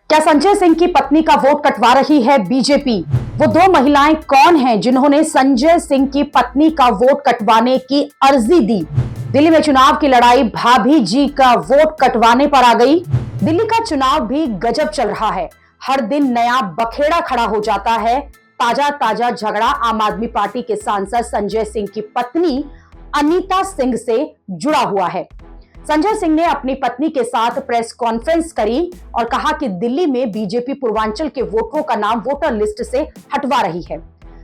क्या संजय सिंह की पत्नी का वोट कटवा रही है बीजेपी? वो दो महिलाएं कौन हैं जिन्होंने संजय सिंह की पत्नी का वोट कटवाने की अर्जी दी? दिल्ली में चुनाव की लड़ाई भाभी जी का वोट कटवाने पर आ गई। दिल्ली का चुनाव भी गजब चल रहा है। हर दिन नया बखेड़ा खड़ा हो जाता है। ताजा ताजा झगड़ा आम आदमी पार्टी के सांसद संजय सिंह की पत्नी अनीता सिंह से जुड़ा हुआ है। संजय सिंह ने अपनी पत्नी के साथ प्रेस कॉन्फ्रेंस करी और कहा कि दिल्ली में बीजेपी पूर्वांचल के वोटरों का नाम वोटर लिस्ट से हटवा रही है।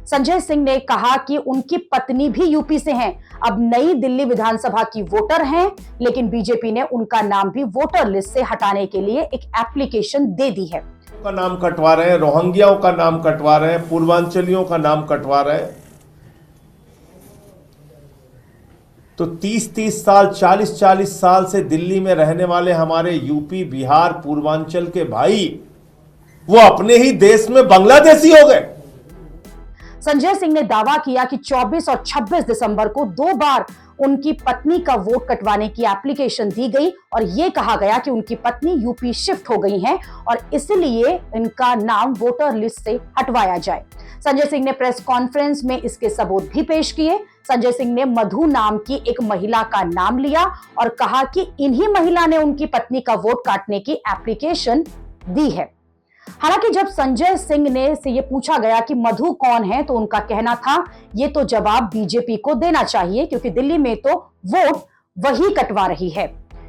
संजय सिंह ने कहा कि उनकी पत्नी भी यूपी से हैं, अब नई दिल्ली विधानसभा की वोटर हैं, लेकिन बीजेपी ने उनका नाम भी वोटर लिस्ट से हटाने के लिए एक एप्लीकेशन दे दी है। का नाम कटवा रहे हैं, रोहिंग्याओं का नाम कटवा रहे हैं, पूर्वांचलियों का नाम कटवा रहे हैं। तो 30-30 साल 40-40 साल से दिल्ली में रहने वाले हमारे यूपी बिहार पूर्वांचल के भाई वो अपने ही देश में बांग्लादेशी हो गए। संजय सिंह ने दावा किया कि 24 और 26 दिसंबर को 2 बार उनकी पत्नी का वोट कटवाने की एप्लीकेशन दी गई और यह कहा गया कि उनकी पत्नी यूपी शिफ्ट हो गई हैं और इसलिए इनका नाम वोटर लिस्ट से हटवाया जाए। संजय सिंह ने प्रेस कॉन्फ्रेंस में इसके सबूत भी पेश किए। संजय सिंह ने मधु नाम की एक महिला का नाम लिया और कहा कि इन्हीं महिला ने उनकी पत्नी का वोट काटने की एप्लीकेशन दी है। हालांकि जब संजय सिंह ने से ये पूछा गया कि मधु कौन है, तो उनका कहना था ये तो जवाब बीजेपी को देना चाहिए क्योंकि दिल्ली में तो वोट वही कटवा रही है।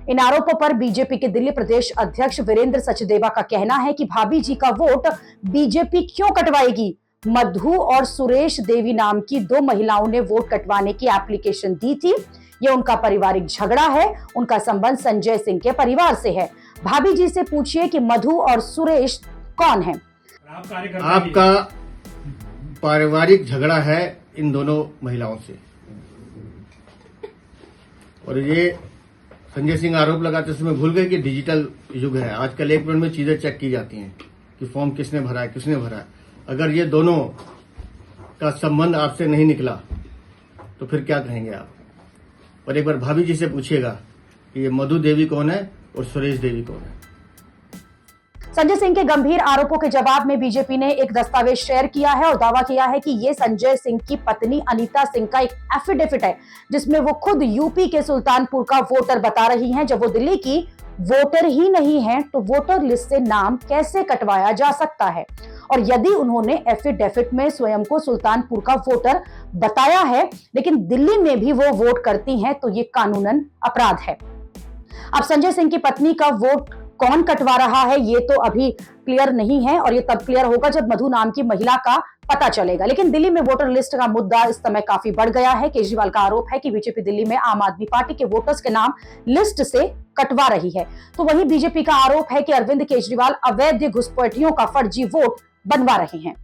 इन आरोपों पर बीजेपी के दिल्ली प्रदेश अध्यक्ष वीरेंद्र सचदेवा का कहना है कि भाभी जी का वोट बीजेपी क्यों कटवाएगी? मधु और सुरेश देवी नाम की 2 महिलाओं ने वोट कटवाने की एप्लीकेशन दी थी। यह उनका पारिवारिक झगड़ा है। उनका संबंध संजय सिंह के परिवार से है। भाभी जी से पूछिए कि मधु और सुरेश कौन है? आपका पारिवारिक झगड़ा है इन दोनों महिलाओं से, और ये संजय सिंह आरोप लगाते समय भूल गए कि डिजिटल युग है। आजकल 1 मिनट में चीजें चेक की जाती हैं कि फॉर्म किसने भरा है, किसने भरा है। अगर ये दोनों का संबंध आपसे नहीं निकला तो फिर क्या कहेंगे आप? और एक बार भाभी जी से पूछिएगा कि ये मधु देवी कौन है और सुरेश देवी कौन है। संजय सिंह के गंभीर आरोपों के जवाब में बीजेपी ने एक दस्तावेज शेयर किया है और दावा किया है कि ये संजय सिंह की पत्नी अनीता सिंह का एक एफिडेविट है जिसमें वो खुद यूपी के सुल्तानपुर का वोटर बता रही हैं। जब वो दिल्ली की वोटर ही नहीं है तो वोटर लिस्ट से नाम कैसे कटवाया जा सकता है? और यदि उन्होंने एफिडेविट में स्वयं को सुल्तानपुर का वोटर बताया है लेकिन दिल्ली में भी वो वोट करती हैं तो ये कानूनन अपराध है। अब संजय सिंह की पत्नी का वोट कौन कटवा रहा है ये तो अभी क्लियर नहीं है और ये तब क्लियर होगा जब मधु नाम की महिला का पता चलेगा। लेकिन दिल्ली में वोटर लिस्ट का मुद्दा इस समय काफी बढ़ गया है। केजरीवाल का आरोप है कि बीजेपी दिल्ली में आम आदमी पार्टी के वोटर्स के नाम लिस्ट से कटवा रही है, तो वहीं बीजेपी का आरोप है कि अरविंद केजरीवाल अवैध घुसपैठियों का फर्जी वोट बनवा रहे हैं।